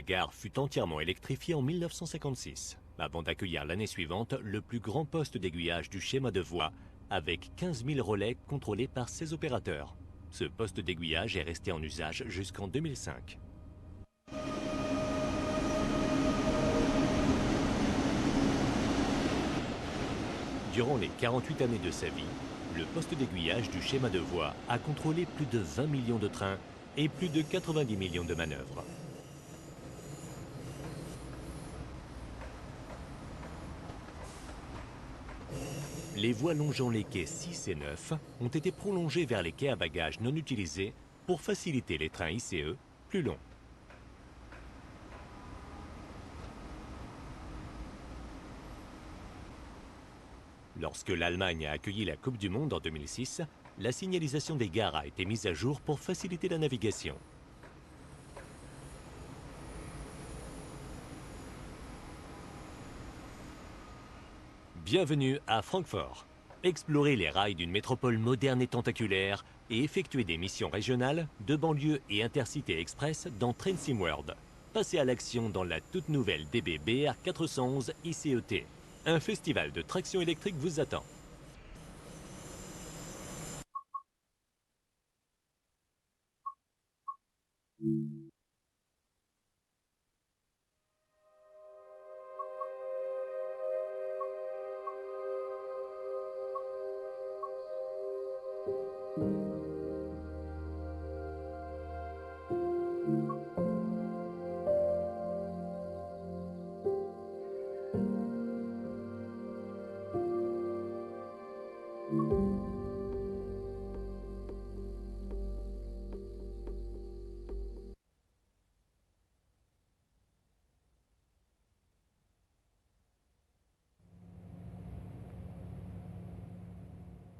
la gare fut entièrement électrifiée en 1956, avant d'accueillir l'année suivante le plus grand poste d'aiguillage du schéma de voie, avec 15 000 relais contrôlés par 16 opérateurs. Ce poste d'aiguillage est resté en usage jusqu'en 2005. Durant les 48 années de sa vie, le poste d'aiguillage du schéma de voie a contrôlé plus de 20 millions de trains et plus de 90 millions de manœuvres. Les voies longeant les quais 6 et 9 ont été prolongées vers les quais à bagages non utilisés pour faciliter les trains ICE plus longs. Lorsque l'Allemagne a accueilli la Coupe du Monde en 2006, la signalisation des gares a été mise à jour pour faciliter la navigation. Bienvenue à Francfort. Explorez les rails d'une métropole moderne et tentaculaire et effectuez des missions régionales, de banlieue et Intercity Express dans Train Sim World. Passez à l'action dans la toute nouvelle DB BR 411 ICET. Un festival de traction électrique vous attend.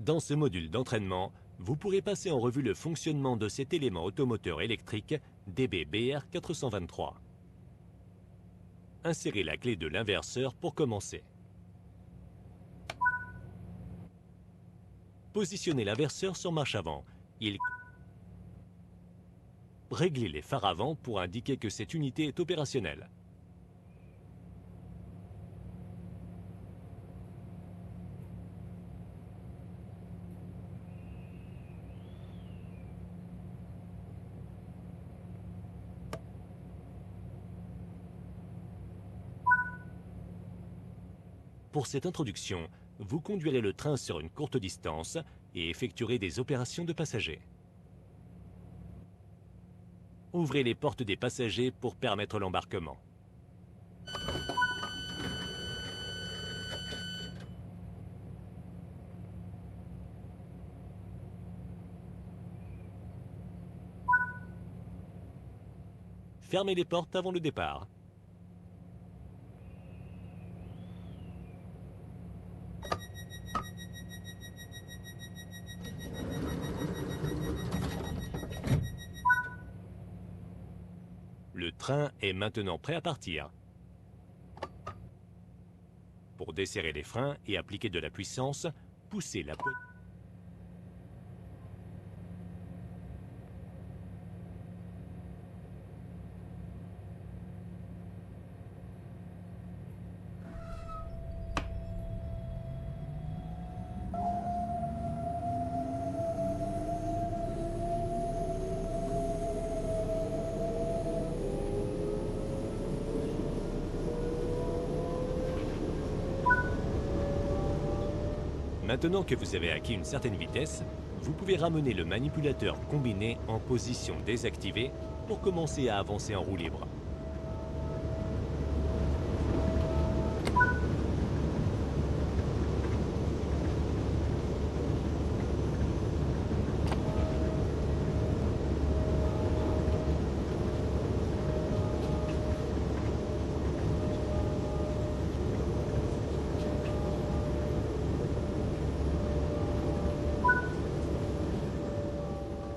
Dans ce module d'entraînement, vous pourrez passer en revue le fonctionnement de cet élément automoteur électrique DB BR 423. Insérez la clé de l'inverseur pour commencer. Positionnez l'inverseur sur marche avant. Réglez les phares avant pour indiquer que cette unité est opérationnelle. Pour cette introduction, vous conduirez le train sur une courte distance et effectuerez des opérations de passagers. Ouvrez les portes des passagers pour permettre l'embarquement. Fermez les portes avant le départ. Le train est maintenant prêt à partir. Pour desserrer les freins et appliquer de la puissance, poussez la poignée. Maintenant que vous avez acquis une certaine vitesse, vous pouvez ramener le manipulateur combiné en position désactivée pour commencer à avancer en roue libre.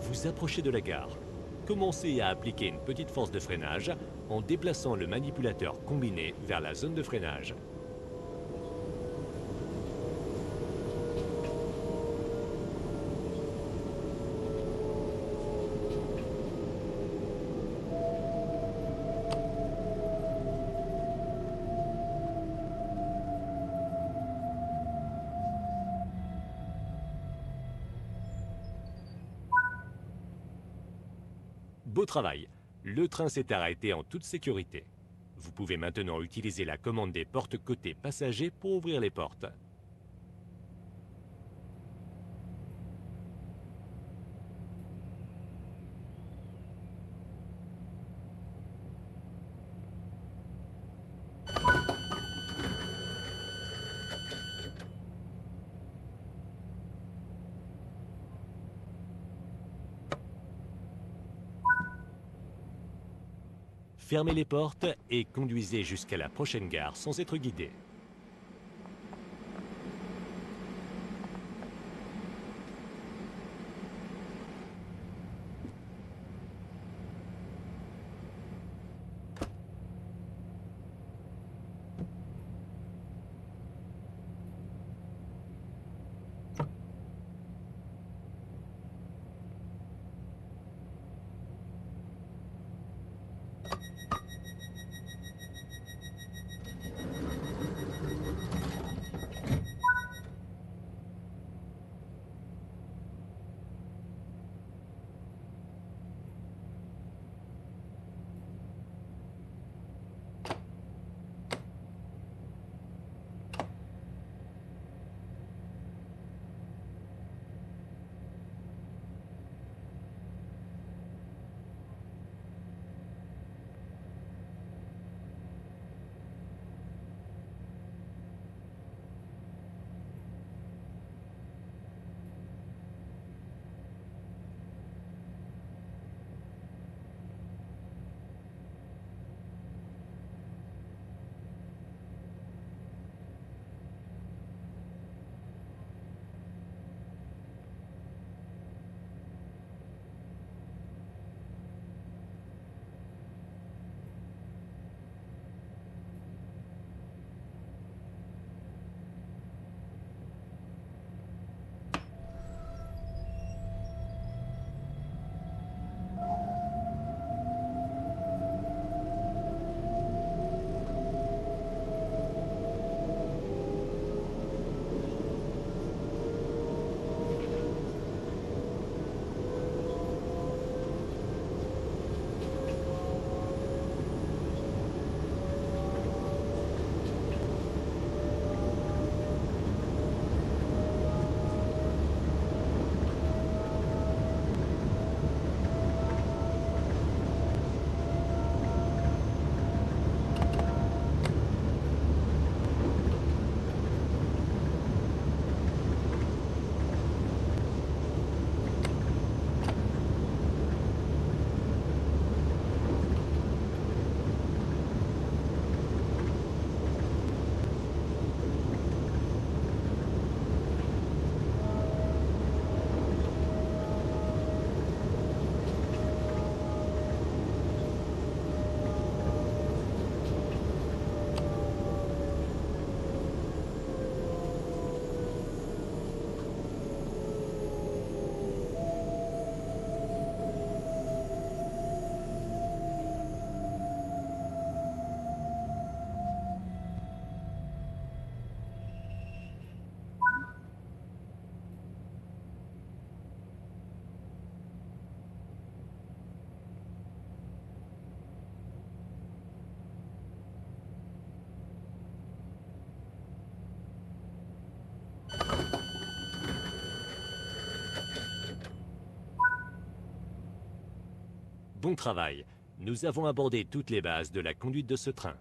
Vous approchez de la gare. Commencez à appliquer une petite force de freinage en déplaçant le manipulateur combiné vers la zone de freinage. Beau travail. Le train s'est arrêté en toute sécurité. Vous pouvez maintenant utiliser la commande des portes côté passagers pour ouvrir les portes. Fermez les portes et conduisez jusqu'à la prochaine gare sans être guidé. Bon travail. Nous avons abordé toutes les bases de la conduite de ce train.